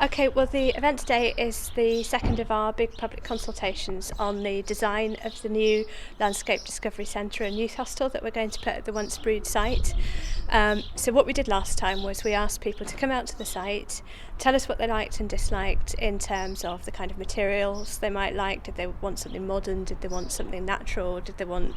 Okay, well, the event today is the second of our big public consultations on the design of the new Landscape Discovery Centre and Youth Hostel that we're going to put at the Once Brood site. So what we did last time was we asked people to come out to the site, tell us what they liked and disliked in terms of the kind of materials they might like. Did they want something modern? Did they want something natural? Did they want,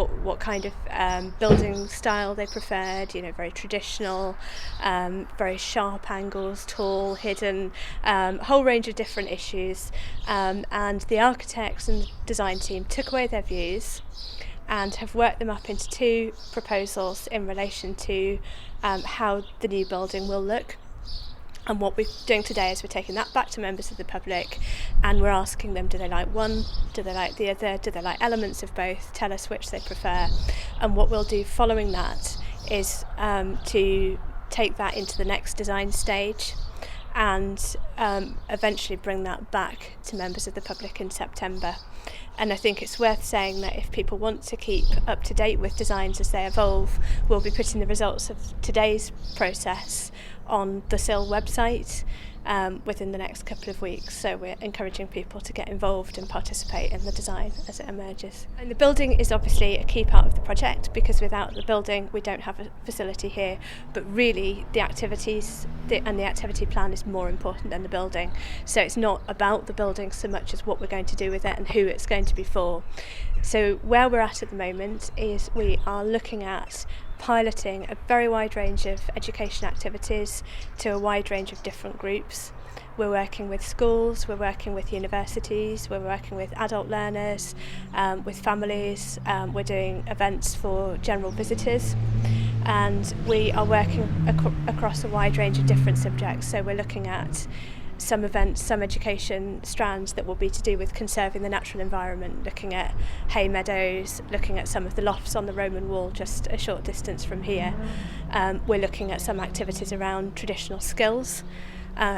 what kind of building style they preferred? Very traditional, very sharp angles, tall, hidden, whole range of different issues. And the architects and the design team took away their views and have worked them up into two proposals in relation to how the new building will look. And what we're doing today is we're taking that back to members of the public and we're asking them, do they like one, do they like the other, do they like elements of both, tell us which they prefer. And what we'll do following that is to take that into the next design stage and eventually bring that back to members of the public in September. And I think it's worth saying that if people want to keep up to date with designs as they evolve, we'll be putting the results of today's process on the Sill website within the next couple of weeks. So we're encouraging people to get involved and participate in the design as it emerges. And the building is obviously a key part of the project, because without the building we don't have a facility here, but really the activities and the activity plan is more important than the building. So it's not about the building so much as what we're going to do with it and who it's going to be for. So where we're at the moment is we are looking at piloting a very wide range of education activities to a wide range of different groups. We're working with schools, we're working with universities, we're working with adult learners, with families, we're doing events for general visitors, and we are working across a wide range of different subjects. So we're looking at some events, some education strands that will be to do with conserving the natural environment, looking at hay meadows, looking at some of the lofts on the Roman wall just a short distance from here. We're looking at some activities around traditional skills.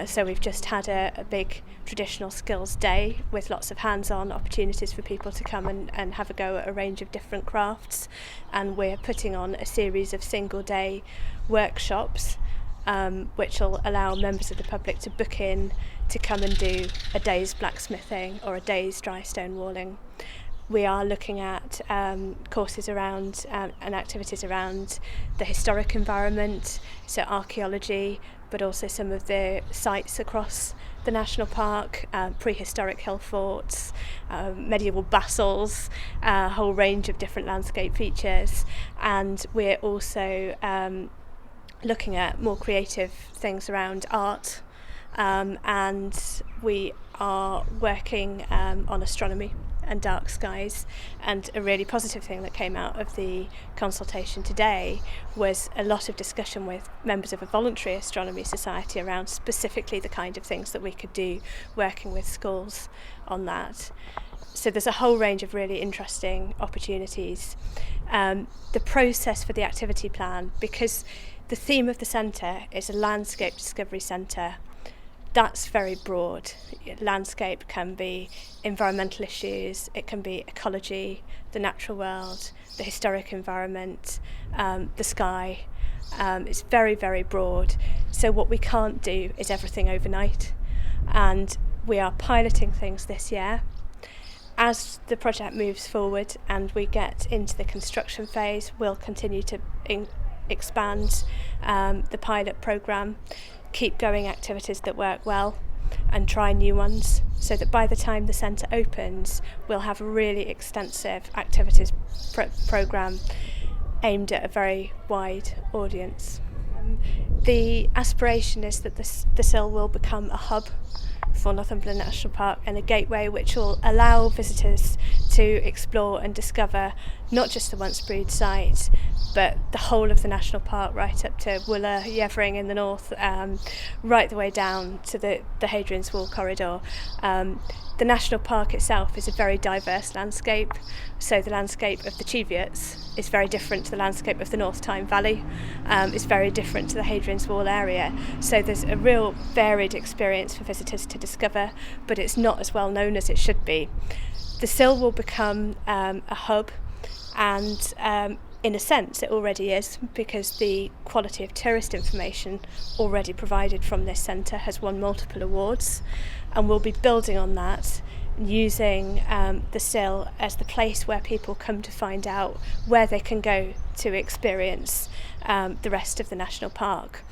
So we've just had a big traditional skills day with lots of hands-on opportunities for people to come and have a go at a range of different crafts. And we're putting on a series of single-day workshops which will allow members of the public to book in to come and do a day's blacksmithing or a day's dry stone walling. We are looking at courses around and activities around the historic environment, so archaeology, but also some of the sites across the national park, prehistoric hill forts, medieval bastles, a whole range of different landscape features. And we're also looking at more creative things around art, and we are working on astronomy and dark skies. And a really positive thing that came out of the consultation today was a lot of discussion with members of a voluntary astronomy society around specifically the kind of things that we could do working with schools on that. So there's a whole range of really interesting opportunities. The process for the activity plan, because the theme of the centre is a landscape discovery centre, that's very broad. Landscape can be environmental issues, it can be ecology, the natural world, the historic environment, the sky. It's very, very broad. So what we can't do is everything overnight. And we are piloting things this year. As the project moves forward and we get into the construction phase, we'll continue to expand the pilot programme, keep going activities that work well and try new ones, so that by the time the centre opens we'll have a really extensive activities programme aimed at a very wide audience. The aspiration is that the Sill will become a hub for Northumberland National Park and a gateway which will allow visitors to explore and discover not just the Once Brood site, but the whole of the national park, right up to Wooler, Yevering in the north, right the way down to the Hadrian's Wall corridor. The national park itself is a very diverse landscape, so the landscape of the Cheviots is very different to the landscape of the North Tyne Valley, it's very different to the Hadrian's Wall area, so there's a real varied experience for visitors to discover, but it's not as well known as it should be. The Sill will become a hub, and in a sense, it already is, because the quality of tourist information already provided from this centre has won multiple awards, and we'll be building on that, using the Sill as the place where people come to find out where they can go to experience the rest of the national park.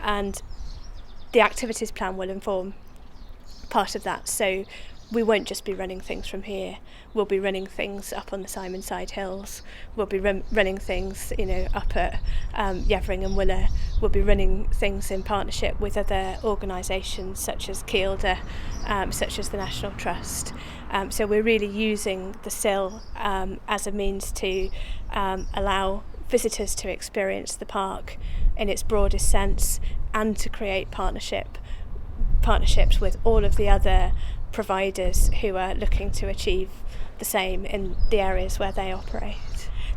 And the activities plan will inform part of that. So we won't just be running things from here. We'll be running things up on the Simonside Hills. We'll be running things, up at Yevering and Willer. We'll be running things in partnership with other organisations such as Kielder, such as the National Trust. So we're really using the Sill as a means to allow visitors to experience the park in its broadest sense, and to create partnerships with all of the other providers who are looking to achieve the same in the areas where they operate.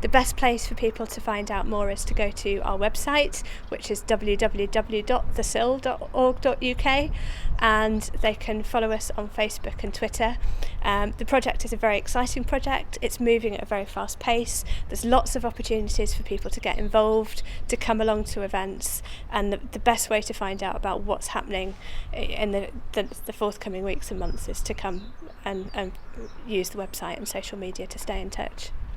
The best place for people to find out more is to go to our website, which is www.thesill.org.uk, and they can follow us on Facebook and Twitter. The project is a very exciting project. It's moving at a very fast pace. There's lots of opportunities for people to get involved, to come along to events, and the best way to find out about what's happening in the forthcoming weeks and months is to come and use the website and social media to stay in touch.